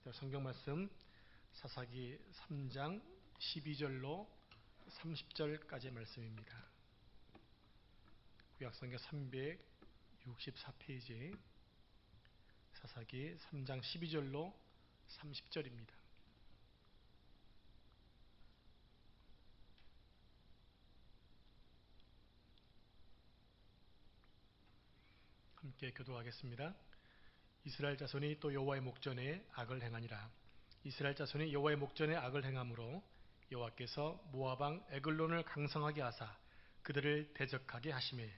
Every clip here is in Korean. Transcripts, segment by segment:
성경 말씀 사사기 3장 12절로 30절까지의 말씀입니다. 구약성경 364페이지 사사기 3장 12절로 30절입니다. 함께 교도하겠습니다. 이스라엘 자손이 또 여호와의 목전에 악을 행하니라. 이스라엘 자손이 여호와의 목전에 악을 행함으로 여호와께서 모압 왕 에글론을 강성하게 하사 그들을 대적하게 하시매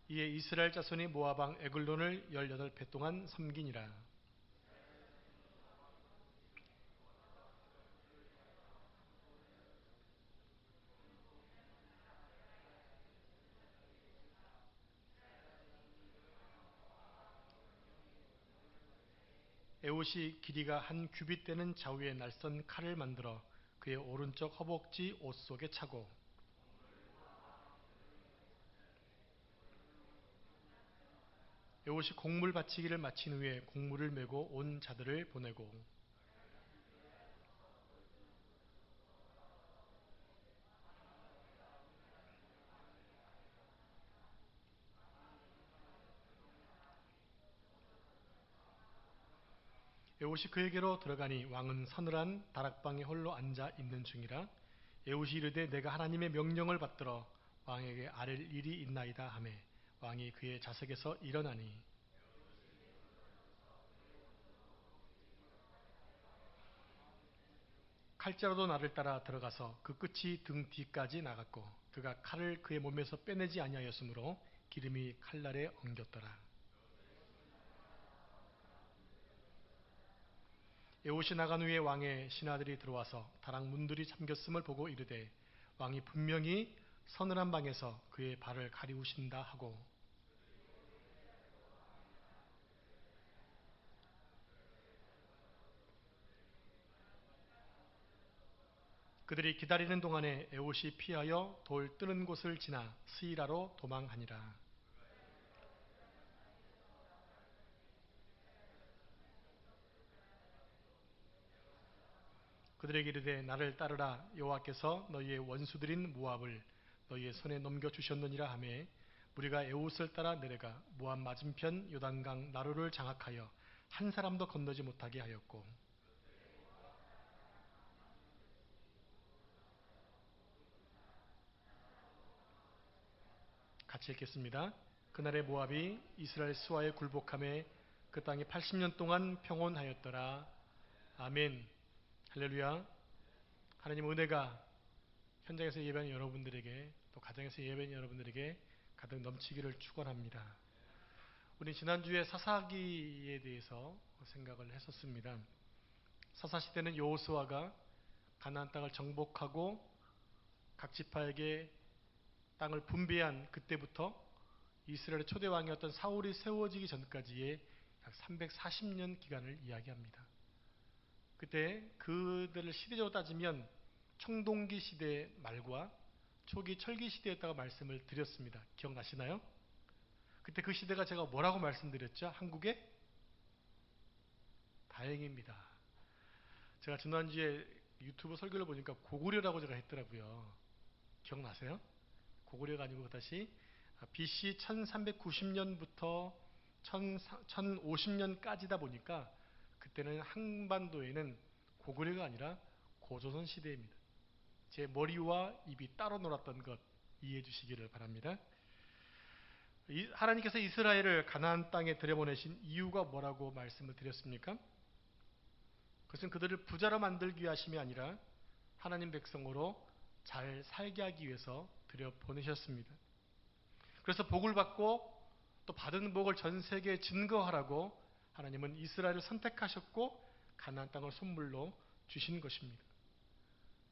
이에 이스라엘 자손이 모압 왕 에글론을 18배 동안 섬기니라. 에봇이 길이가 한 규빗 되는 좌우에 날선 칼을 만들어 그의 오른쪽 허벅지 옷 속에 차고 에봇이 곡물 바치기를 마친 후에 곡물을 메고 온 자들을 보내고 에봇이 그에게로 들어가니 왕은 서늘한 다락방에 홀로 앉아 있는 중이라. 에봇이 이르되 내가 하나님의 명령을 받들어 왕에게 아랠 일이 있나이다 하매 왕이 그의 자석에서 일어나니 칼자루도 나를 따라 들어가서 그 끝이 등 뒤까지 나갔고 그가 칼을 그의 몸에서 빼내지 아니하였으므로 기름이 칼날에 엉겼더라. 에봇이 나간 후에 왕의 신하들이 들어와서 다락 문들이 잠겼음을 보고 이르되 왕이 분명히 서늘한 방에서 그의 발을 가리우신다 하고 그들이 기다리는 동안에 에봇이 피하여 돌 뜨는 곳을 지나 스이라로 도망하니라. 그들에게 이르되 나를 따르라. 여호와께서 너희의 원수들인 모압을 너희의 손에 넘겨주셨느니라 하매 우리가 에봇을 따라 내려가 모압 맞은편 요단강 나루를 장악하여 한 사람도 건너지 못하게 하였고 같이 읽겠습니다. 그날에 모압이 이스라엘 수하에 굴복함에 그 땅이 80년 동안 평온하였더라. 아멘. 할렐루야. 하나님 은혜가 현장에서 예배하는 여러분들에게 또 가정에서 예배하는 여러분들에게 가득 넘치기를 축원합니다. 우리 지난주에 사사기에 대해서 생각을 했었습니다. 사사시대는 여호수아가 가나안 땅을 정복하고 각 지파에게 땅을 분배한 그때부터 이스라엘의 초대 왕이었던 사울이 세워지기 전까지의 약 340년 기간을 이야기합니다. 그때 그들을 시대적으로 따지면 청동기 시대 말과 초기 철기 시대였다고 말씀을 드렸습니다. 기억나시나요? 그때 그 시대가 제가 뭐라고 말씀드렸죠? 한국에? 다행입니다. 제가 지난주에 유튜브 설교를 보니까 고구려라고 제가 했더라고요. 기억나세요? 고구려가 아니고 다시 BC 1390년부터 1050년까지다 보니까 그때는 한반도에는 고구려가 아니라 고조선 시대입니다. 제 머리와 입이 따로 놀았던 것 이해해 주시기를 바랍니다. 하나님께서 이스라엘을 가나안 땅에 들여보내신 이유가 뭐라고 말씀을 드렸습니까? 그것은 그들을 부자로 만들기 위하심이 아니라 하나님 백성으로 잘 살게 하기 위해서 들여보내셨습니다. 그래서 복을 받고 또 받은 복을 전 세계에 증거하라고 하나님은 이스라엘을 선택하셨고 가나안 땅을 선물로 주신 것입니다.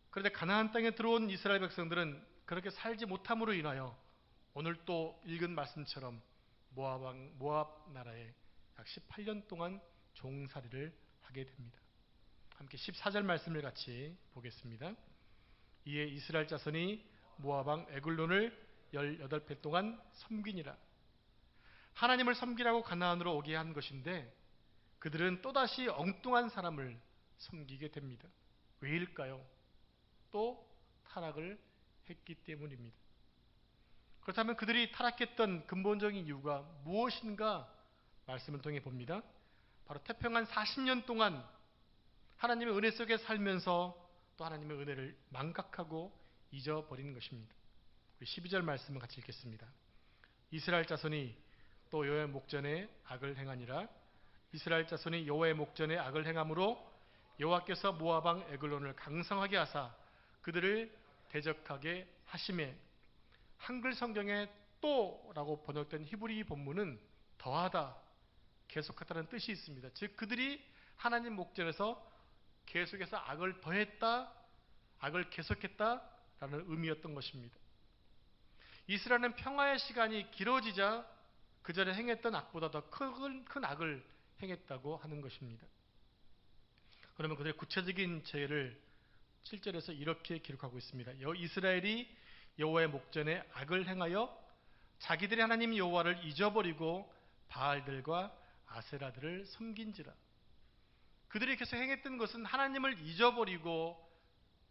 그런데 가나안 땅에 들어온 이스라엘 백성들은 그렇게 살지 못함으로 인하여 오늘 또 읽은 말씀처럼 모압 나라에 약 18년 동안 종살이를 하게 됩니다. 함께 14절 말씀을 같이 보겠습니다. 이에 이스라엘 자손이 모압 왕 에글론을 18배 동안 섬기니라. 하나님을 섬기라고 가나안으로 오게 한 것인데 그들은 또다시 엉뚱한 사람을 섬기게 됩니다. 왜일까요? 또 타락을 했기 때문입니다. 그렇다면 그들이 타락했던 근본적인 이유가 무엇인가 말씀을 통해 봅니다. 바로 태평한 40년 동안 하나님의 은혜 속에 살면서 또 하나님의 은혜를 망각하고 잊어버린 것입니다. 12절 말씀을 같이 읽겠습니다. 이스라엘 자손이 또 여호와의 목전에 악을 행하니라. 이스라엘 자손이 여호와의 목전에 악을 행함으로 여호와께서 모압 왕 에글론을 강성하게 하사 그들을 대적하게 하심에, 한글 성경에 또라고 번역된 히브리 본문은 더하다, 계속하다는 뜻이 있습니다. 즉 그들이 하나님 목전에서 계속해서 악을 더했다, 악을 계속했다라는 의미였던 것입니다. 이스라엘은 평화의 시간이 길어지자 그 전에 행했던 악보다 더 큰 악을 행했다고 하는 것입니다. 그러면 그들의 구체적인 죄를 7절에서 이렇게 기록하고 있습니다. 이스라엘이 여호와의 목전에 악을 행하여 자기들의 하나님 여호와를 잊어버리고 바알들과 아세라들을 섬긴지라. 그들이 계속 행했던 것은 하나님을 잊어버리고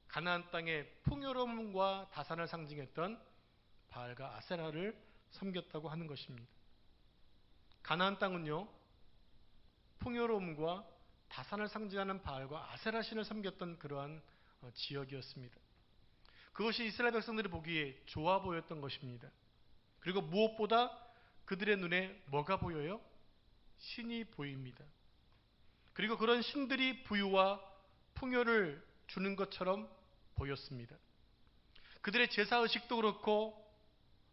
가나안 땅의 풍요로움과 다산을 상징했던 바알과 아세라를 섬겼다고 하는 것입니다. 가나안 땅은요, 풍요로움과 다산을 상징하는 바알과 아세라 신을 섬겼던 그러한 지역이었습니다. 그것이 이스라엘 백성들이 보기에 좋아 보였던 것입니다. 그리고 무엇보다 그들의 눈에 뭐가 보여요? 신이 보입니다. 그리고 그런 신들이 부유와 풍요를 주는 것처럼 보였습니다. 그들의 제사의식도 그렇고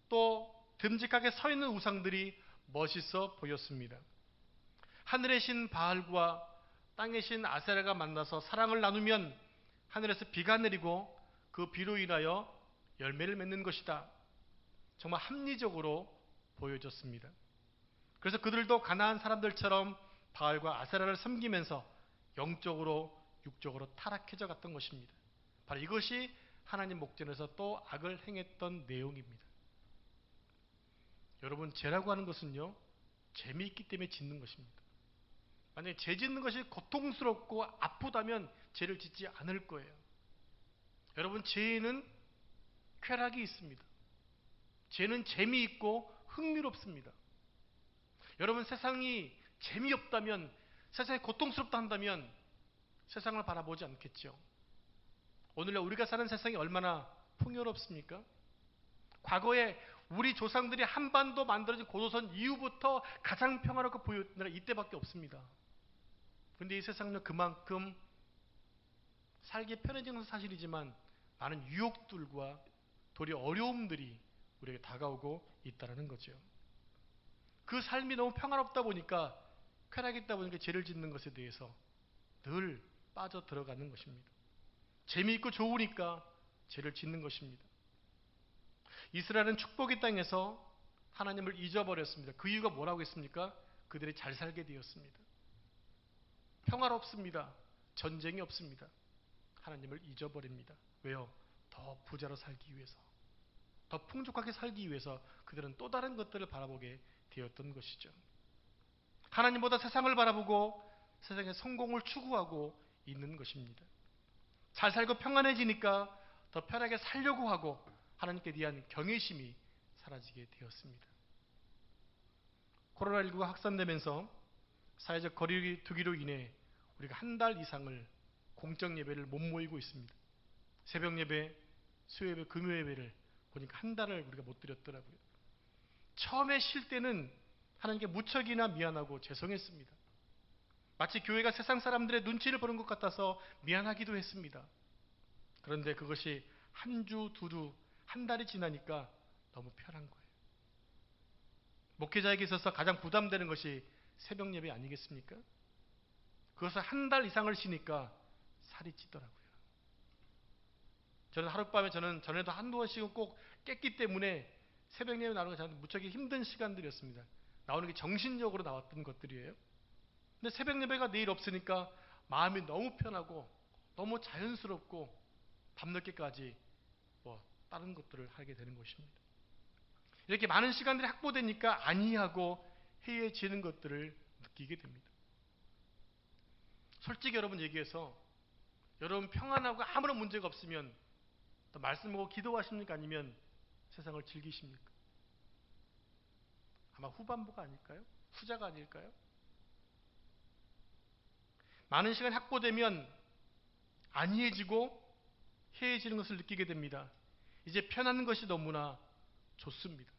또 듬직하게 서 있는 우상들이 멋있어 보였습니다. 하늘의 신 바알과 땅의 신 아세라가 만나서 사랑을 나누면 하늘에서 비가 내리고 그 비로 인하여 열매를 맺는 것이다. 정말 합리적으로 보여졌습니다. 그래서 그들도 가나안 사람들처럼 바알과 아세라를 섬기면서 영적으로 육적으로 타락해져 갔던 것입니다. 바로 이것이 하나님 목전에서 또 악을 행했던 내용입니다. 여러분, 죄라고 하는 것은요, 재미있기 때문에 짓는 것입니다. 만약에 죄 짓는 것이 고통스럽고 아프다면 죄를 짓지 않을 거예요. 여러분, 죄에는 쾌락이 있습니다. 죄는 재미있고 흥미롭습니다. 여러분, 세상이 재미없다면, 세상이 고통스럽다 한다면 세상을 바라보지 않겠죠. 오늘날 우리가 사는 세상이 얼마나 풍요롭습니까? 과거에 우리 조상들이 한반도 만들어진 고조선 이후부터 가장 평화롭게 보였던 나라 이때밖에 없습니다. 그런데 이 세상은 그만큼 살기 편해진 것은 사실이지만 많은 유혹들과 도리어 어려움들이 우리에게 다가오고 있다는 거죠. 그 삶이 너무 평화롭다 보니까, 쾌락이 있다 보니까 죄를 짓는 것에 대해서 늘 빠져 들어가는 것입니다. 재미있고 좋으니까 죄를 짓는 것입니다. 이스라엘은 축복의 땅에서 하나님을 잊어버렸습니다. 그 이유가 뭐라고 했습니까? 그들이 잘 살게 되었습니다. 평화롭습니다. 전쟁이 없습니다. 하나님을 잊어버립니다. 왜요? 더 부자로 살기 위해서, 더 풍족하게 살기 위해서 그들은 또 다른 것들을 바라보게 되었던 것이죠. 하나님보다 세상을 바라보고 세상의 성공을 추구하고 있는 것입니다. 잘 살고 평안해지니까 더 편하게 살려고 하고 하나님께 대한 경외심이 사라지게 되었습니다. 코로나19가 확산되면서 사회적 거리 두기로 인해 우리가 한 달 이상을 공적 예배를 못 모이고 있습니다. 새벽 예배, 수요 예배, 금요 예배를 보니까 한 달을 우리가 못 드렸더라고요. 처음에 쉴 때는 하나님께 무척이나 미안하고 죄송했습니다. 마치 교회가 세상 사람들의 눈치를 보는 것 같아서 미안하기도 했습니다. 그런데 그것이 한 주, 두 주, 한 달이 지나니까 너무 편한 거예요. 목회자에게 있어서 가장 부담되는 것이 새벽 예배 아니겠습니까? 그것을 한 달 이상을 쉬니까 살이 찌더라고요. 저는 하룻밤에 전에도 한두 번씩은 꼭 깼기 때문에 새벽 예배 나오는 게 저한테 무척 힘든 시간들이었습니다. 나오는 게 정신적으로 나왔던 것들이에요. 근데 새벽 예배가 내일 없으니까 마음이 너무 편하고 너무 자연스럽고 밤늦게까지 다른 것들을 하게 되는 것입니다. 이렇게 많은 시간들이 확보되니까 안이하고 해이해지는 것들을 느끼게 됩니다. 솔직히 여러분 얘기해서 여러분 평안하고 아무런 문제가 없으면 또 말씀하고 기도하십니까? 아니면 세상을 즐기십니까? 아마 후반부가 아닐까요? 후자가 아닐까요? 많은 시간이 확보되면 안이해지고 해해지는 것을 느끼게 됩니다. 이제 편한 것이 너무나 좋습니다.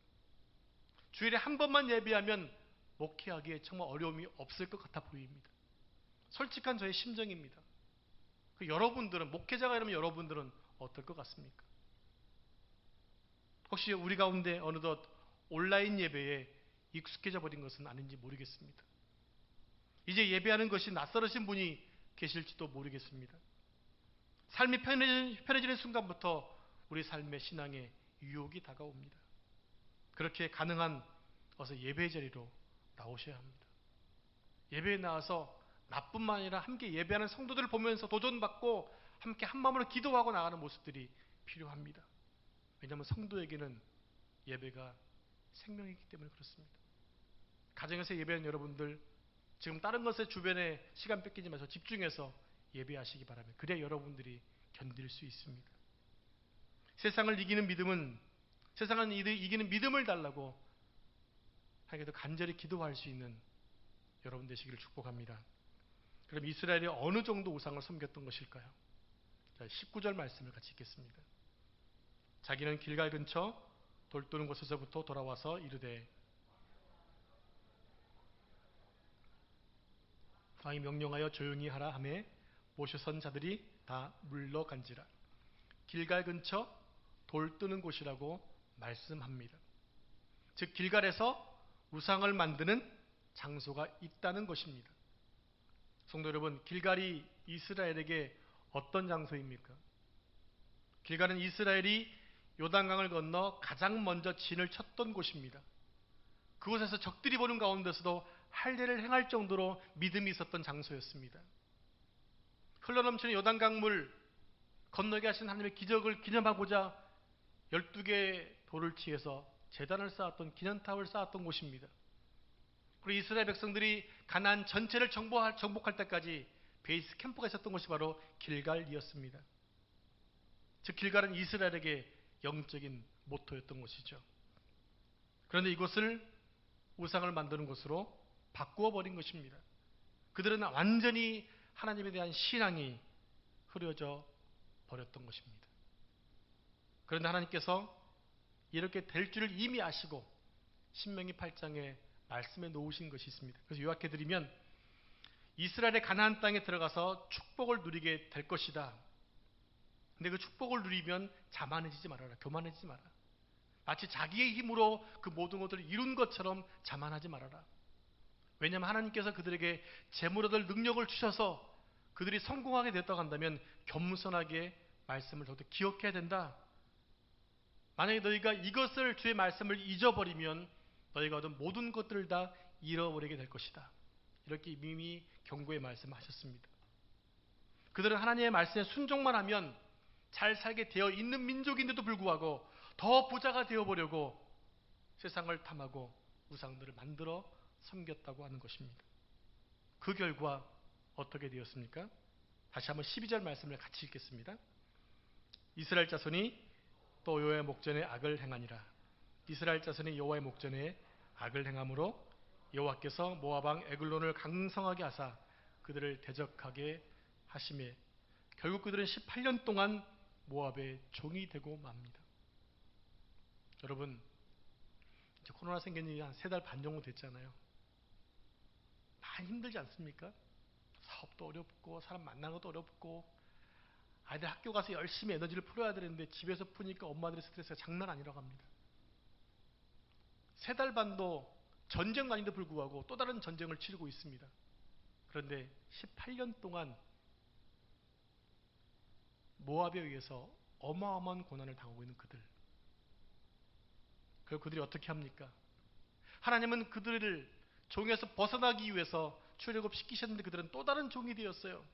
주일에 한 번만 예배하면 목회하기에 정말 어려움이 없을 것 같아 보입니다. 솔직한 저의 심정입니다. 여러분들은, 목회자가 이러면 여러분들은 어떨 것 같습니까? 혹시 우리 가운데 어느덧 온라인 예배에 익숙해져 버린 것은 아닌지 모르겠습니다. 이제 예배하는 것이 낯설으신 분이 계실지도 모르겠습니다. 삶이 편해지는 순간부터 우리 삶의 신앙에 유혹이 다가옵니다. 그렇게 가능한 어서 예배 자리로 나오셔야 합니다. 예배에 나와서 나뿐만 아니라 함께 예배하는 성도들을 보면서 도전받고 함께 한마음으로 기도하고 나가는 모습들이 필요합니다. 왜냐하면 성도에게는 예배가 생명이기 때문에 그렇습니다. 가정에서 예배하는 여러분들, 지금 다른 것에 주변에 시간 뺏기지 마셔서 집중해서 예배하시기 바랍니다. 그래야 여러분들이 견딜 수 있습니다. 세상을 이기는 믿음은, 세상은 이기는 믿음을 달라고 하나님께도 간절히 기도할 수 있는 여러분 되시기를 축복합니다. 그럼 이스라엘이 어느 정도 우상을 섬겼던 것일까요? 자, 19절 말씀을 같이 읽겠습니다. 자기는 길갈 근처 돌 뜨는 곳에서부터 돌아와서 이르되, 왕이 명령하여 조용히 하라 하매 모셔 선 자들이 다 물러간지라. 길갈 근처 돌 뜨는 곳이라고 말씀합니다. 즉 길갈에서 우상을 만드는 장소가 있다는 것입니다. 성도 여러분, 길갈이 이스라엘에게 어떤 장소입니까? 길갈은 이스라엘이 요단강을 건너 가장 먼저 진을 쳤던 곳입니다. 그곳에서 적들이 보는 가운데서도 할례를 행할 정도로 믿음이 있었던 장소였습니다. 흘러넘치는 요단강물 건너게 하신 하나님의 기적을 기념하고자 12개의 돌을 치해서 제단을 쌓았던, 기념탑을 쌓았던 곳입니다. 그리고 이스라엘 백성들이 가나안 전체를 정복할 때까지 베이스 캠프가 있었던 곳이 바로 길갈이었습니다. 즉 길갈은 이스라엘에게 영적인 모토였던 곳이죠. 그런데 이곳을 우상을 만드는 곳으로 바꾸어 버린 것입니다. 그들은 완전히 하나님에 대한 신앙이 흐려져 버렸던 것입니다. 그런데 하나님께서 이렇게 될 줄을 이미 아시고 신명기 8장에 말씀해 놓으신 것이 있습니다. 그래서 요약해 드리면, 이스라엘의 가나안 땅에 들어가서 축복을 누리게 될 것이다. 근데 그 축복을 누리면 자만해지지 말아라. 교만해지지 마라. 마치 자기의 힘으로 그 모든 것들을 이룬 것처럼 자만하지 말아라. 왜냐하면 하나님께서 그들에게 재물 얻을 능력을 주셔서 그들이 성공하게 됐다고 한다면 겸손하게 말씀을 더욱더 기억해야 된다. 만약에 너희가 이것을, 주의 말씀을 잊어버리면 너희가 얻은 모든 것들을 다 잃어버리게 될 것이다. 이렇게 이미 경고의 말씀하셨습니다. 그들은 하나님의 말씀에 순종만 하면 잘 살게 되어 있는 민족인데도 불구하고 더 부자가 되어보려고 세상을 탐하고 우상들을 만들어 섬겼다고 하는 것입니다. 그 결과 어떻게 되었습니까? 다시 한번 12절 말씀을 같이 읽겠습니다. 이스라엘 자손이 또 여호와의 목전에 악을 행하니라. 이스라엘 자손이 여호와의 목전에 악을 행함으로 여호와께서 모압 왕 에글론을 강성하게 하사 그들을 대적하게 하심에 결국 그들은 18년 동안 모압의 종이 되고 맙니다. 여러분, 이제 코로나 생긴 지 한 3달 반 정도 됐잖아요. 많이 힘들지 않습니까? 사업도 어렵고 사람 만나는 것도 어렵고 아이들 학교 가서 열심히 에너지를 풀어야 되는데 집에서 푸니까 엄마들의 스트레스가 장난 아니라고 합니다. 3달 반도 전쟁 아닌데 불구하고 또 다른 전쟁을 치르고 있습니다. 그런데 18년 동안 모압에 의해서 어마어마한 고난을 당하고 있는 그들, 그리고 그들이 어떻게 합니까? 하나님은 그들을 종에서 벗어나기 위해서 출애굽시키셨는데 그들은 또 다른 종이 되었어요.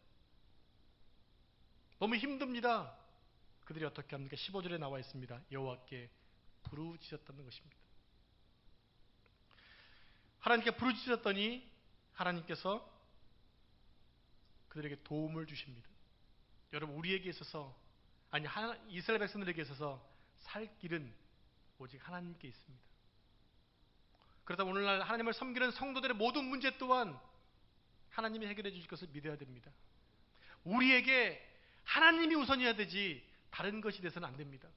너무 힘듭니다. 그들이 어떻게 합니까? 15절에 나와 있습니다. 여호와께 부르짖었다는 것입니다. 하나님께 부르짖었더니 하나님께서 그들에게 도움을 주십니다. 여러분, 우리에게 있어서, 아니 이스라엘 백성들에게 있어서 살 길은 오직 하나님께 있습니다. 그렇다면 오늘날 하나님을 섬기는 성도들의 모든 문제 또한 하나님이 해결해 주실 것을 믿어야 됩니다. 우리에게 하나님이 우선이어야 되지 다른 것이 돼서는 안 됩니다.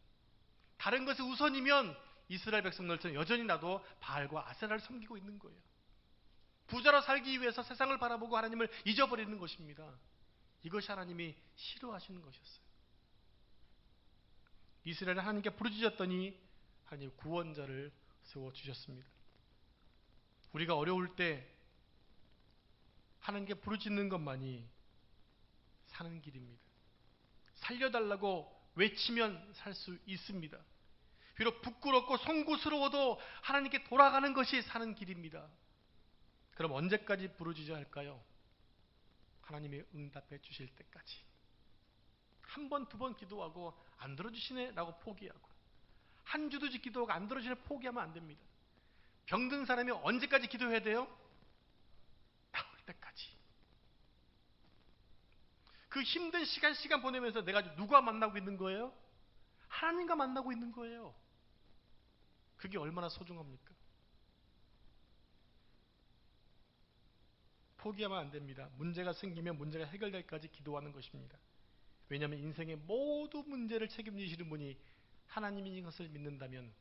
다른 것이 우선이면 이스라엘 백성들처럼 여전히 나도 바알과 아세라를 섬기고 있는 거예요. 부자로 살기 위해서 세상을 바라보고 하나님을 잊어버리는 것입니다. 이것이 하나님이 싫어하시는 것이었어요. 이스라엘은 하나님께 부르짖었더니 하나님 구원자를 세워주셨습니다. 우리가 어려울 때 하나님께 부르짖는 것만이 사는 길입니다. 살려달라고 외치면 살 수 있습니다. 비록 부끄럽고 송구스러워도 하나님께 돌아가는 것이 사는 길입니다. 그럼 언제까지 부르짖어야 할까요? 하나님이 응답해 주실 때까지. 한 번, 두 번 기도하고 안 들어주시네 라고 포기하고, 한 주도 기도하고 안 들어주시네 포기하면 안 됩니다. 병든 사람이 언제까지 기도해야 돼요? 나올 때까지. 그 힘든 시간 보내면서 내가 누가 만나고 있는 거예요? 하나님과 만나고 있는 거예요. 그게 얼마나 소중합니까? 포기하면 안 됩니다. 문제가 생기면 문제가 해결될 때까지 기도하는 것입니다. 왜냐하면 인생의 모든 문제를 책임지시는 분이 하나님인 것을 믿는다면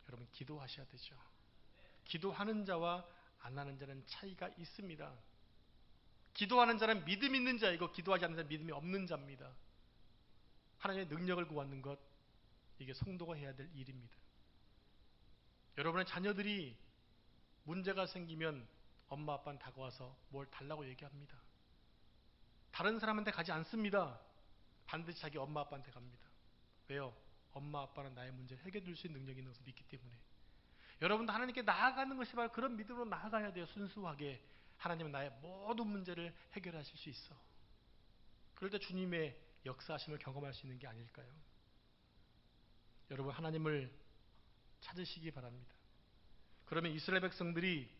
여러분 기도하셔야 되죠. 기도하는 자와 안 하는 자는 차이가 있습니다. 기도하는 자는 믿음 있는 자이고 기도하지 않는 자는 믿음이 없는 자입니다. 하나님의 능력을 구하는 것, 이게 성도가 해야 될 일입니다. 여러분의 자녀들이 문제가 생기면 엄마 아빠는 다가와서 뭘 달라고 얘기합니다. 다른 사람한테 가지 않습니다. 반드시 자기 엄마 아빠한테 갑니다. 왜요? 엄마 아빠는 나의 문제를 해결해 줄 수 있는 능력이 있는 것을 믿기 때문에. 여러분도 하나님께 나아가는 것이 바로 그런 믿음으로 나아가야 돼요. 순수하게. 하나님은 나의 모든 문제를 해결하실 수 있어. 그럴 때 주님의 역사하심을 경험할 수 있는 게 아닐까요? 여러분, 하나님을 찾으시기 바랍니다. 그러면 이스라엘 백성들이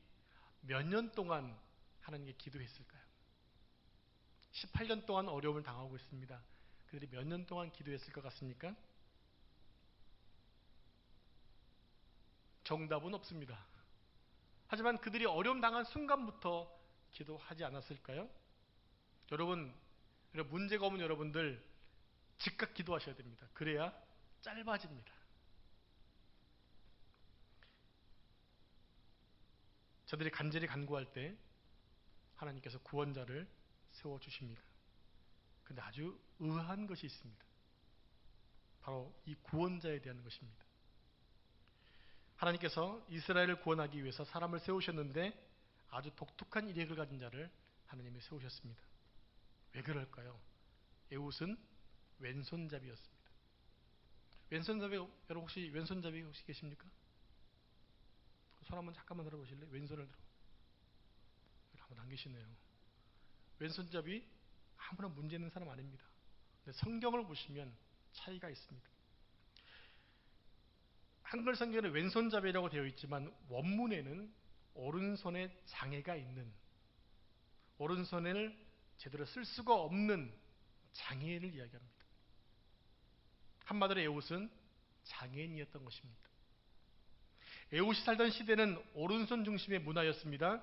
몇 년 동안 하나님께 기도했을까요? 18년 동안 어려움을 당하고 있습니다. 그들이 몇 년 동안 기도했을 것 같습니까? 정답은 없습니다. 하지만 그들이 어려움 당한 순간부터 기도하지 않았을까요? 여러분, 문제가 오면 여러분들 즉각 기도하셔야 됩니다. 그래야 짧아집니다. 저들이 간절히 간구할 때 하나님께서 구원자를 세워주십니다. 그런데 아주 의아한 것이 있습니다. 바로 이 구원자에 대한 것입니다. 하나님께서 이스라엘을 구원하기 위해서 사람을 세우셨는데 아주 독특한 이력을 가진 자를 하나님이 세우셨습니다. 왜 그럴까요? 에훗은 왼손잡이였습니다. 왼손잡이, 여러분 혹시 왼손잡이 혹시 계십니까? 손 한번 잠깐만 들어보실래요? 왼손을 들어. 아무도 안 계시네요. 왼손잡이 아무나 문제 있는 사람 아닙니다. 근데 성경을 보시면 차이가 있습니다. 한글 성경에는 왼손잡이라고 되어 있지만 원문에는 오른손에 장애가 있는, 오른손을 제대로 쓸 수가 없는 장애인을 이야기합니다. 한마디로 에훗은 장애인이었던 것입니다. 에훗이 살던 시대는 오른손 중심의 문화였습니다.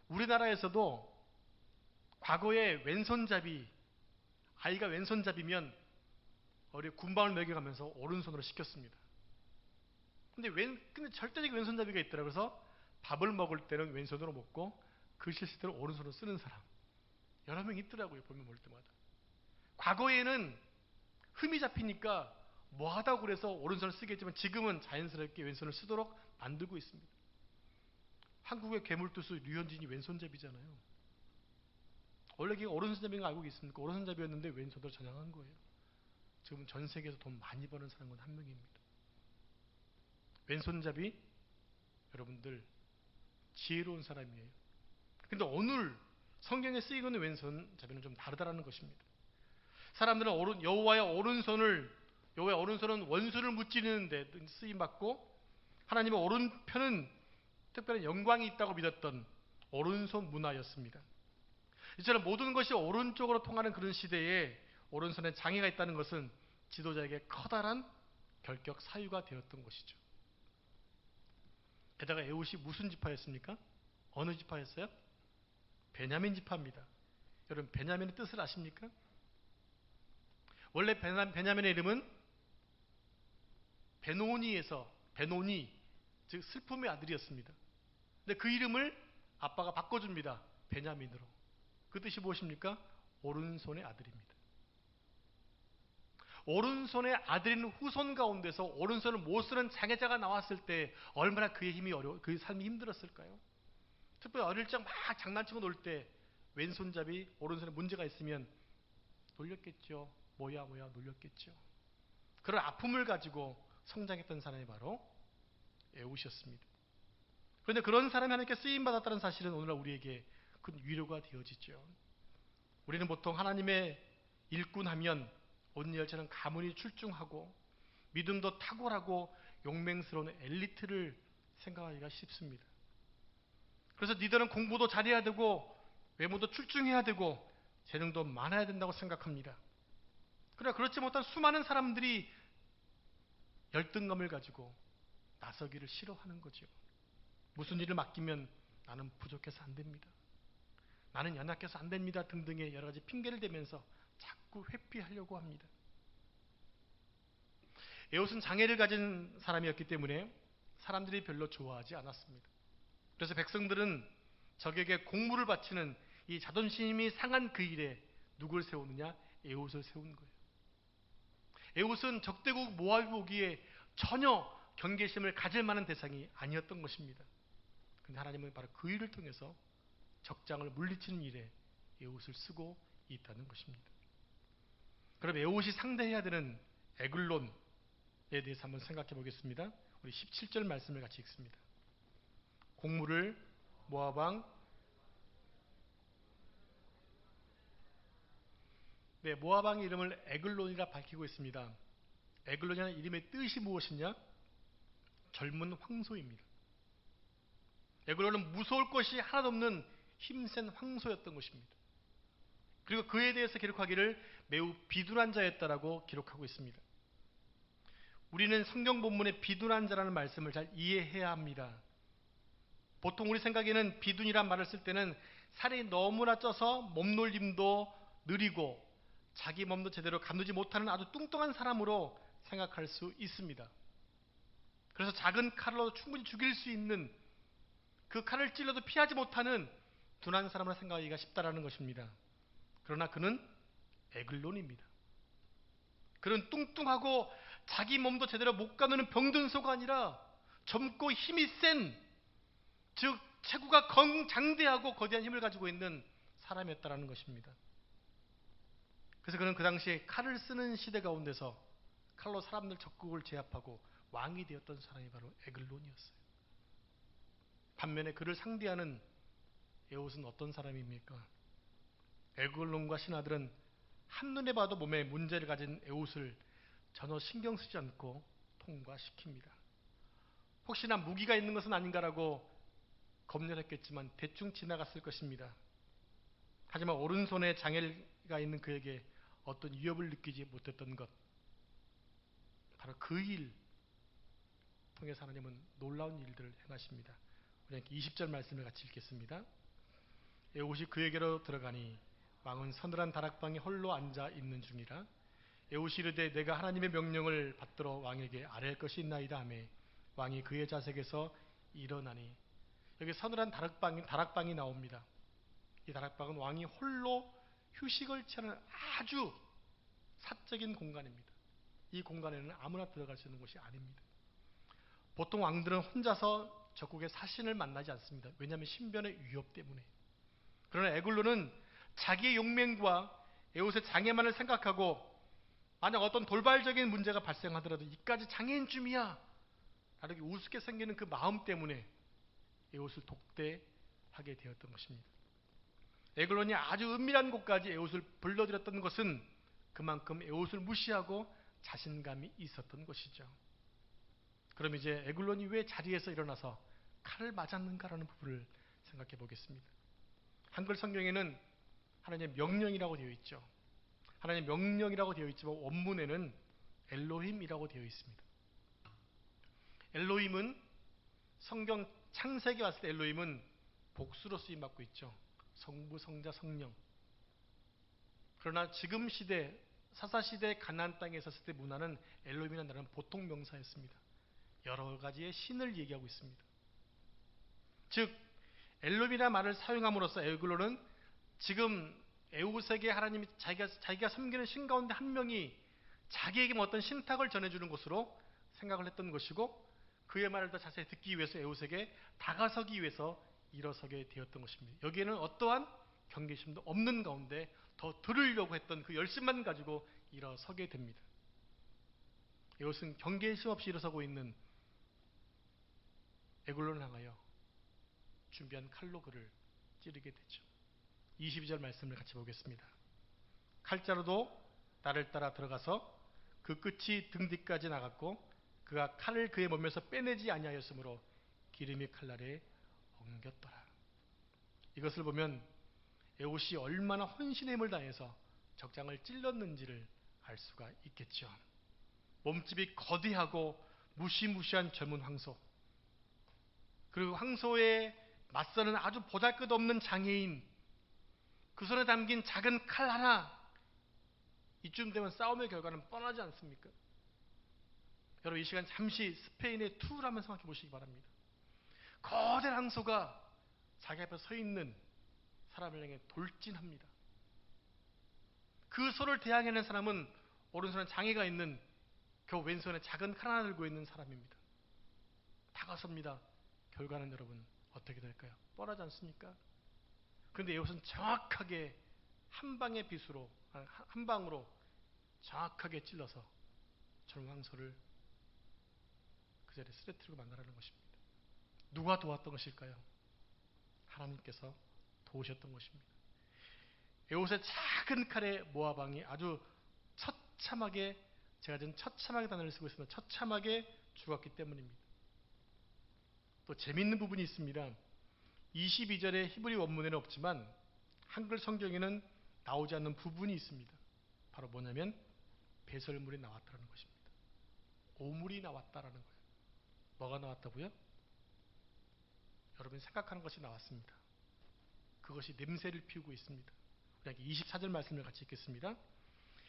우리나라에서도 과거에 왼손잡이, 아이가 왼손잡이면 어리 군밤을 먹여가면서 오른손으로 시켰습니다. 근데 절대적인 왼손잡이가 있더라고요. 그래서 밥을 먹을 때는 왼손으로 먹고 글씨 쓸 때는 오른손으로 쓰는 사람 여러 명 있더라고요. 보면 볼 때마다. 과거에는 흠이 잡히니까 뭐하다고 그래서 오른손을 쓰겠지만 지금은 자연스럽게 왼손을 쓰도록 만들고 있습니다. 한국의 괴물투수 류현진이 왼손잡이잖아요. 원래 걔가 오른손잡이인 거 알고 있습니까? 오른손잡이였는데 왼손으로 전향한 거예요. 지금은 전 세계에서 돈 많이 버는 사람은 한 명입니다. 왼손잡이, 여러분들 지혜로운 사람이에요. 근데 오늘 성경에 쓰이고 있는 왼손잡이는 좀 다르다는 것입니다. 사람들은 여호와의 오른손은 원수를 무찌르는 데 쓰임받고, 하나님의 오른편은 특별한 영광이 있다고 믿었던 오른손 문화였습니다. 이처럼 모든 것이 오른쪽으로 통하는 그런 시대에 오른손에 장애가 있다는 것은 지도자에게 커다란 결격 사유가 되었던 것이죠. 게다가 에훗이 무슨 지파였습니까? 어느 지파였어요? 베냐민 지파입니다. 여러분 베냐민의 뜻을 아십니까? 원래 베냐민의 이름은 베노니, 즉 슬픔의 아들이었습니다. 근데 그 이름을 아빠가 바꿔줍니다. 베냐민으로. 그 뜻이 무엇입니까? 오른손의 아들입니다. 오른손의 아들인 후손 가운데서 오른손을 못 쓰는 장애자가 나왔을 때 얼마나 그의 삶이 힘들었을까요? 특별히 어릴 적 막 장난치고 놀 때 왼손잡이 오른손에 문제가 있으면 놀렸겠죠. 뭐야 놀렸겠죠. 그런 아픔을 가지고 성장했던 사람이 바로 에훗이었습니다. 그런데 그런 사람이 하나님께 쓰임받았다는 사실은 오늘날 우리에게 큰 위로가 되어지죠. 우리는 보통 하나님의 일꾼 하면 온리열처럼 가문이 출중하고 믿음도 탁월하고 용맹스러운 엘리트를 생각하기가 쉽습니다. 그래서 니들은 공부도 잘해야 되고 외모도 출중해야 되고 재능도 많아야 된다고 생각합니다. 그러나 그렇지 못한 수많은 사람들이 열등감을 가지고 나서기를 싫어하는 거죠. 무슨 일을 맡기면 나는 부족해서 안 됩니다. 나는 연약해서 안 됩니다. 등등의 여러 가지 핑계를 대면서 자꾸 회피하려고 합니다. 에훗은 장애를 가진 사람이었기 때문에 사람들이 별로 좋아하지 않았습니다. 그래서 백성들은 적에게 공물을 바치는 이 자존심이 상한 그 일에 누굴 세우느냐? 에훗을 세운 거예요. 에훗은 적대국 모압이 보기에 전혀 경계심을 가질 만한 대상이 아니었던 것입니다. 그런데 하나님은 바로 그 일을 통해서 적장을 물리치는 일에 에훗을 쓰고 있다는 것입니다. 그럼 에훗이 상대해야 되는 에글론에 대해서 한번 생각해 보겠습니다. 우리 17절 말씀을 같이 읽습니다. 공물을 모압 왕 모압 왕의 이름을 에글론이라 밝히고 있습니다. 에글론이라는 이름의 뜻이 무엇이냐? 젊은 황소입니다. 에글론은 무서울 것이 하나도 없는 힘센 황소였던 것입니다. 그리고 그에 대해서 기록하기를 매우 비둔한 자였다라고 기록하고 있습니다. 우리는 성경 본문의 비둔한 자라는 말씀을 잘 이해해야 합니다. 보통 우리 생각에는 비둔이란 말을 쓸 때는 살이 너무나 쪄서 몸놀림도 느리고 자기 몸도 제대로 가누지 못하는 아주 뚱뚱한 사람으로 생각할 수 있습니다. 그래서 작은 칼로 충분히 죽일 수 있는 그 칼을 찔러도 피하지 못하는 둔한 사람으로 생각하기가 쉽다라는 것입니다. 그러나 그는 에글론입니다. 그는 뚱뚱하고 자기 몸도 제대로 못 가누는 병든소가 아니라 젊고 힘이 센, 즉 체구가 장대하고 거대한 힘을 가지고 있는 사람이었다라는 것입니다. 그래서 그는 그 당시에 칼을 쓰는 시대 가운데서 칼로 사람들 적국을 제압하고 왕이 되었던 사람이 바로 에글론이었어요. 반면에 그를 상대하는 에훗은 어떤 사람입니까? 에글론과 신하들은 한눈에 봐도 몸에 문제를 가진 에훗을 전혀 신경 쓰지 않고 통과시킵니다. 혹시나 무기가 있는 것은 아닌가라고 검열했겠지만 대충 지나갔을 것입니다. 하지만 오른손에 장애가 있는 그에게 어떤 위협을 느끼지 못했던 것, 바로 그 일 통해서 하나님은 놀라운 일들을 행하십니다. 우리 20절 말씀을 같이 읽겠습니다. 에훗이 그에게로 들어가니 왕은 서늘한 다락방에 홀로 앉아 있는 중이라. 에훗이 이르되 내가 하나님의 명령을 받들어 왕에게 아뢰할 것이 있나이다 하며 왕이 그의 자색에서 일어나니. 여기 서늘한 다락방이 나옵니다. 이 다락방은 왕이 홀로 휴식을 취하는 아주 사적인 공간입니다. 이 공간에는 아무나 들어갈 수 있는 곳이 아닙니다. 보통 왕들은 혼자서 적국의 사신을 만나지 않습니다. 왜냐하면 신변의 위협 때문에. 그러나 에글론은 자기의 용맹과 에훗의 장애만을 생각하고 만약 어떤 돌발적인 문제가 발생하더라도 이까지 장애인쯤이야 라고 우습게 생기는 그 마음 때문에 에훗을 독대하게 되었던 것입니다. 에글론이 아주 은밀한 곳까지 에훗을 불러들였던 것은 그만큼 에훗을 무시하고 자신감이 있었던 것이죠. 그럼 이제 에글론이 왜 자리에서 일어나서 칼을 맞았는가라는 부분을 생각해 보겠습니다. 한글 성경에는 하나님의 명령이라고 되어 있죠. 하나님의 명령이라고 되어 있지만 원문에는 엘로힘이라고 되어 있습니다. 엘로힘은 성경 창세기 왔을 때 엘로힘은 복수로 쓰임 받고 있죠. 성부, 성자, 성령. 그러나 지금 시대 사사시대 가나안 땅에 있었을 때 문화는 엘로힘이라는 단어는 보통 명사였습니다. 여러 가지의 신을 얘기하고 있습니다. 즉 엘로힘이라는 말을 사용함으로써 에글론은 지금 에웃에게 하나님이 자기가 섬기는 신 가운데 한 명이 자기에게 어떤 신탁을 전해주는 것으로 생각을 했던 것이고, 그의 말을 더 자세히 듣기 위해서 에웃에게 다가서기 위해서 일어서게 되었던 것입니다. 여기에는 어떠한 경계심도 없는 가운데 더 들으려고 했던 그 열심만 가지고 일어서게 됩니다. 에웃은 경계심 없이 일어서고 있는 에글론을 향하여 준비한 칼로 그를 찌르게 되죠. 22절 말씀을 같이 보겠습니다. 칼자루도 나를 따라 들어가서 그 끝이 등 뒤까지 나갔고 그가 칼을 그의 몸에서 빼내지 아니하였으므로 기름이 칼날에 엉겼더라. 이것을 보면 에웃이 얼마나 헌신의 힘을 다해서 적장을 찔렀는지를 알 수가 있겠죠. 몸집이 거대하고 무시무시한 젊은 황소, 그리고 황소에 맞서는 아주 보잘것없는 장애인, 그 손에 담긴 작은 칼 하나, 이쯤 되면 싸움의 결과는 뻔하지 않습니까? 여러분 이 시간 잠시 스페인의 투를 한번 생각해 보시기 바랍니다. 거대한 황소가 자기 앞에 서 있는 사람을 향해 돌진합니다. 그 소를 대항하는 사람은 오른손에 장애가 있는, 겨우 왼손에 작은 칼 하나 들고 있는 사람입니다. 다가섭니다. 결과는 여러분 어떻게 될까요? 뻔하지 않습니까? 그런데 이것은 정확하게 한 방의 빗으로, 한 방으로 정확하게 찔러서 젊은 황소를 그 자리에 쓰러뜨리고 만나라는 것입니다. 누가 도왔던 것일까요? 하나님께서 도우셨던 것입니다. 에옷의 작은 칼에 모압 왕이 아주 처참하게, 제가 지금 처참하게 단어를 쓰고 있습니다. 처참하게 죽었기 때문입니다. 또 재미있는 부분이 있습니다. 22절의 히브리 원문에는 없지만 한글 성경에는 나오지 않는 부분이 있습니다. 바로 뭐냐면 배설물이 나왔다는 것입니다. 오물이 나왔다라는 거예요. 뭐가 나왔다고요? 여러분이 생각하는 것이 나왔습니다. 그것이 냄새를 피우고 있습니다. 우리 24절 말씀을 같이 읽겠습니다.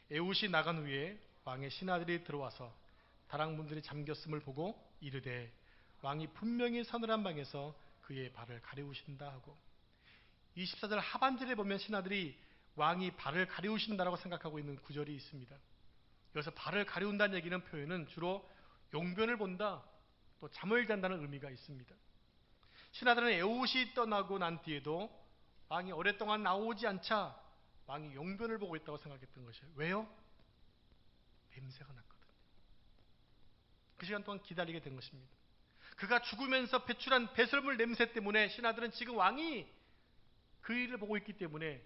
에웃이 나간 후에 왕의 신하들이 들어와서 다락문들이 잠겼음을 보고 이르되 왕이 분명히 서늘한 방에서 그의 발을 가리우신다 하고, 24절 하반절에 보면 신하들이 왕이 발을 가리우신다라고 생각하고 있는 구절이 있습니다. 여기서 발을 가리운다는 얘기는, 표현은 주로 용변을 본다, 또 잠을 잔다는 의미가 있습니다. 신하들은 에웃이 떠나고 난 뒤에도 왕이 오랫동안 나오지 않자 왕이 용변을 보고 있다고 생각했던 것이에요. 왜요? 냄새가 났거든요. 그 시간 동안 기다리게 된 것입니다. 그가 죽으면서 배출한 배설물 냄새 때문에 신하들은 지금 왕이 그 일을 보고 있기 때문에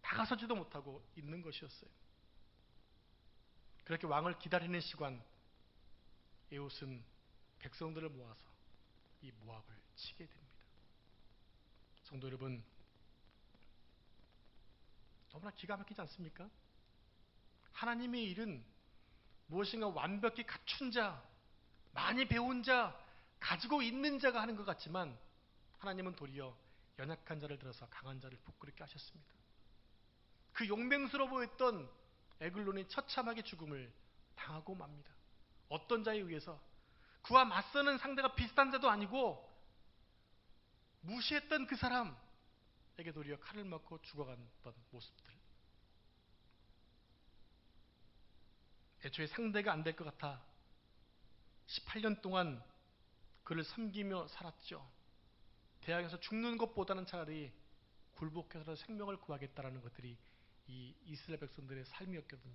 다가서지도 못하고 있는 것이었어요. 그렇게 왕을 기다리는 시간, 에웃은 백성들을 모아서 이 모압을 치게 됩니다. 성도 여러분, 너무나 기가 막히지 않습니까? 하나님의 일은 무엇인가 완벽히 갖춘 자, 많이 배운 자, 가지고 있는 자가 하는 것 같지만 하나님은 도리어 연약한 자를 들어서 강한 자를 부끄럽게 하셨습니다. 그 용맹스러워 보였던 에글론이 처참하게 죽음을 당하고 맙니다. 어떤 자에 의해서? 그와 맞서는 상대가 비슷한 자도 아니고 무시했던 그 사람에게 도리어 칼을 맞고 죽어갔던 모습들. 애초에 상대가 안 될 것 같아 18년 동안 그를 섬기며 살았죠. 대항에서 죽는 것보다는 차라리 굴복해서 생명을 구하겠다라는 것들이 이 이스라엘 백성들의 삶이었거든요.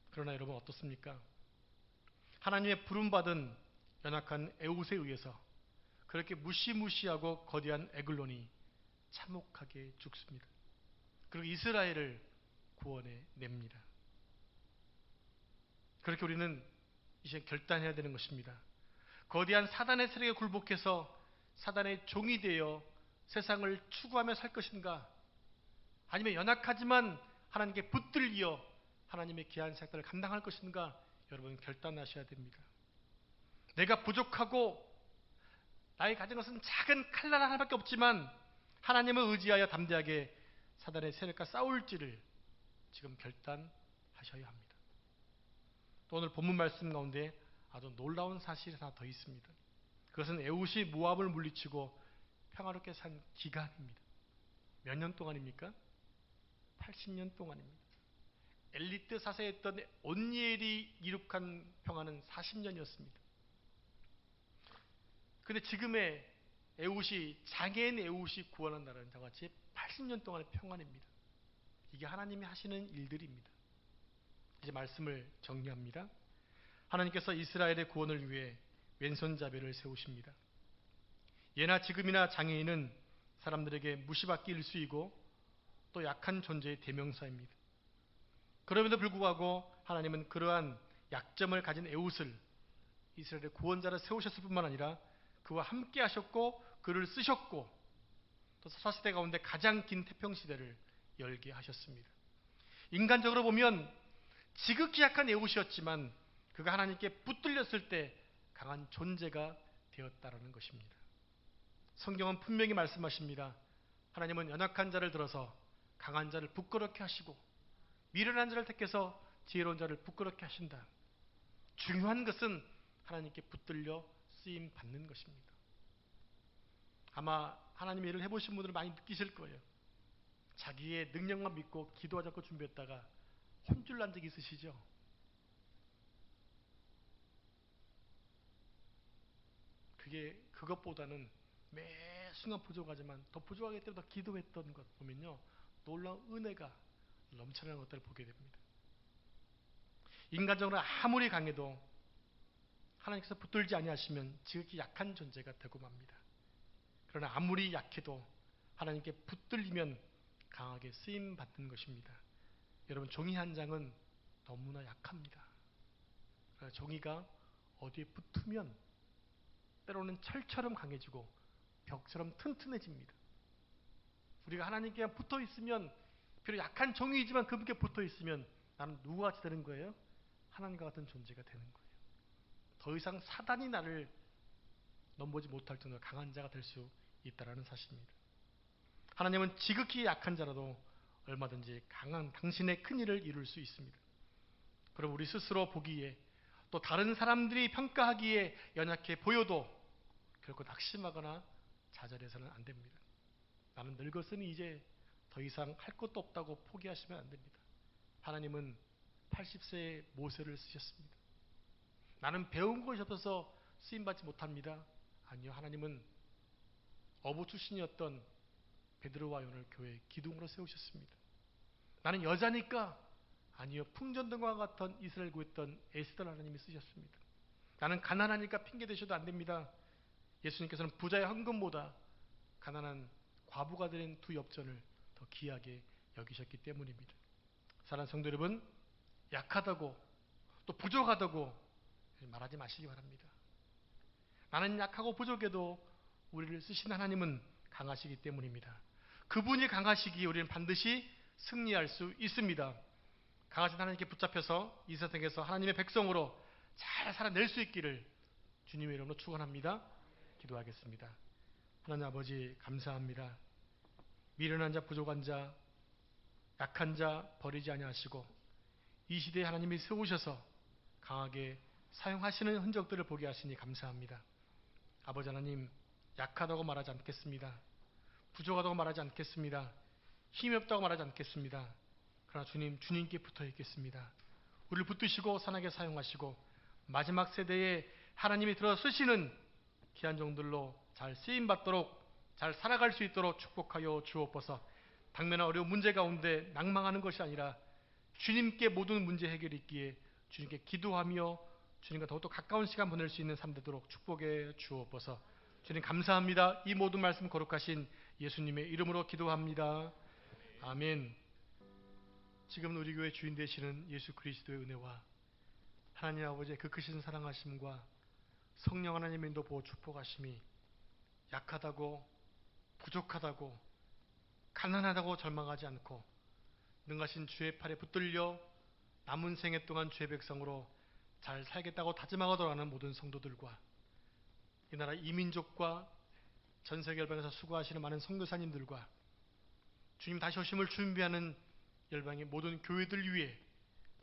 그러나 여러분 어떻습니까? 하나님의 부름받은 연약한 에웃에 의해서 그렇게 무시무시하고 거대한 에글론이 참혹하게 죽습니다. 그리고 이스라엘을 구원해 냅니다. 그렇게 우리는 이제 결단해야 되는 것입니다. 거대한 사단의 세력에 굴복해서 사단의 종이 되어 세상을 추구하며 살 것인가? 아니면 연약하지만 하나님께 붙들려 하나님의 귀한 사역들을 감당할 것인가? 여러분 결단하셔야 됩니다. 내가 부족하고 나의 가진 것은 작은 칼날 하나밖에 없지만 하나님을 의지하여 담대하게 사단의 세력과 싸울지를 지금 결단하셔야 합니다. 또 오늘 본문 말씀 가운데 아주 놀라운 사실이 하나 더 있습니다. 그것은 에훗이 모압을 물리치고 평화롭게 산 기간입니다. 몇 년 동안입니까? 80년 동안입니다. 엘리트 사세였던 온니엘이 이룩한 평화는 40년이었습니다. 그런데 지금의 에훗이, 장애인 에훗이 구원한 나라는 저와 같이 80년 동안의 평안입니다. 이게 하나님이 하시는 일들입니다. 이제 말씀을 정리합니다. 하나님께서 이스라엘의 구원을 위해 왼손자배를 세우십니다. 예나 지금이나 장애인은 사람들에게 무시받기 일쑤이고 또 약한 존재의 대명사입니다. 그럼에도 불구하고 하나님은 그러한 약점을 가진 에훗을 이스라엘의 구원자로 세우셨을 뿐만 아니라 그와 함께 하셨고 그를 쓰셨고 또 사시대 가운데 가장 긴 태평시대를 열게 하셨습니다. 인간적으로 보면 지극히 약한 에훗이었지만 그가 하나님께 붙들렸을 때 강한 존재가 되었다라는 것입니다. 성경은 분명히 말씀하십니다. 하나님은 연약한 자를 들어서 강한 자를 부끄럽게 하시고 미련한 자를 택해서 지혜로운 자를 부끄럽게 하신다. 중요한 것은 하나님께 붙들려 쓰임 받는 것입니다. 아마 하나님의 일을 해보신 분들은 많이 느끼실 거예요. 자기의 능력만 믿고 기도하지 않고 준비했다가 혼쭐 난 적이 있으시죠? 그것보다는 매 순간 부족하지만 더 부족하기 때문에 더 기도했던 것 보면요, 놀라운 은혜가 넘쳐나는 것들을 보게 됩니다. 인간적으로 아무리 강해도 하나님께서 붙들지 아니하시면 지극히 약한 존재가 되고 맙니다. 그러나 아무리 약해도 하나님께 붙들리면 강하게 쓰임 받는 것입니다. 여러분, 종이 한 장은 너무나 약합니다. 종이가 어디에 붙으면 때로는 철처럼 강해지고 벽처럼 튼튼해집니다. 우리가 하나님께 붙어 있으면, 비록 약한 종이지만 그분께 붙어 있으면 나는 누구와 같이 되는 거예요? 하나님과 같은 존재가 되는 거예요. 더 이상 사단이 나를 넘보지 못할 정도로 강한 자가 될 수 있다는 사실입니다. 하나님은 지극히 약한 자라도 얼마든지 강한 당신의 큰 일을 이룰 수 있습니다. 그럼 우리 스스로 보기에 또 다른 사람들이 평가하기에 연약해 보여도 결코 낙심하거나 좌절해서는 안 됩니다. 나는 늙었으니 이제 더 이상 할 것도 없다고 포기하시면 안 됩니다. 하나님은 80세의 모세를 쓰셨습니다. 나는 배운 것이 없어서 쓰임받지 못합니다. 아니요, 하나님은 어부 출신이었던 베드로와 요한을 교회의 기둥으로 세우셨습니다. 나는 여자니까, 아니요, 풍전등과 같은 이스라엘 구했던 에스더를 하나님이 쓰셨습니다. 나는 가난하니까 핑계 대셔도 안 됩니다. 예수님께서는 부자의 헌금보다 가난한 과부가 된 두 엽전을 더 귀하게 여기셨기 때문입니다. 사랑하는 성도 여러분, 약하다고 또 부족하다고 말하지 마시기 바랍니다. 나는 약하고 부족해도 우리를 쓰신 하나님은 강하시기 때문입니다. 그분이 강하시기에 우리는 반드시 승리할 수 있습니다. 강하신 하나님께 붙잡혀서 이 세상에서 하나님의 백성으로 잘 살아낼 수 있기를 주님의 이름으로 축원합니다. 기도하겠습니다. 하나님 아버지, 감사합니다. 미련한 자, 부족한 자, 약한 자 버리지 아니하시고 이 시대에 하나님이 세우셔서 강하게 사용하시는 흔적들을 보게 하시니 감사합니다. 아버지 하나님, 약하다고 말하지 않겠습니다. 부족하다고 말하지 않겠습니다. 힘이 없다고 말하지 않겠습니다. 그러나 주님께 붙어 있겠습니다. 우리를 붙드시고 선하게 사용하시고 마지막 세대에 하나님이 들어 쓰시는 귀한 종들로 잘 쓰임받도록, 잘 살아갈 수 있도록 축복하여 주옵소서. 당면한 어려운 문제 가운데 낭망하는 것이 아니라 주님께 모든 문제 해결이 있기에 주님께 기도하며 주님과 더욱더 가까운 시간 보낼 수 있는 삶 되도록 축복해 주옵소서. 주님 감사합니다. 이 모든 말씀 거룩하신 예수님의 이름으로 기도합니다. 아멘. 지금 우리 교회 주인 되시는 예수 그리스도의 은혜와 하나님 아버지의 그 크신 사랑하심과 성령 하나님의 인도 보호 축복하심이 약하다고 부족하다고 가난하다고 절망하지 않고 능하신 주의 팔에 붙들려 남은 생애 동안 주의 백성으로 잘 살겠다고 다짐하고 돌아가는 모든 성도들과 이 나라 이민족과 전세계 열방에서 수고하시는 많은 선교사님들과 주님 다시 오심을 준비하는 열방의 모든 교회들 위해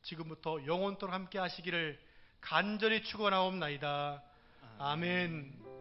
지금부터 영원토록 함께 하시기를 간절히 축원하옵나이다. 아멘.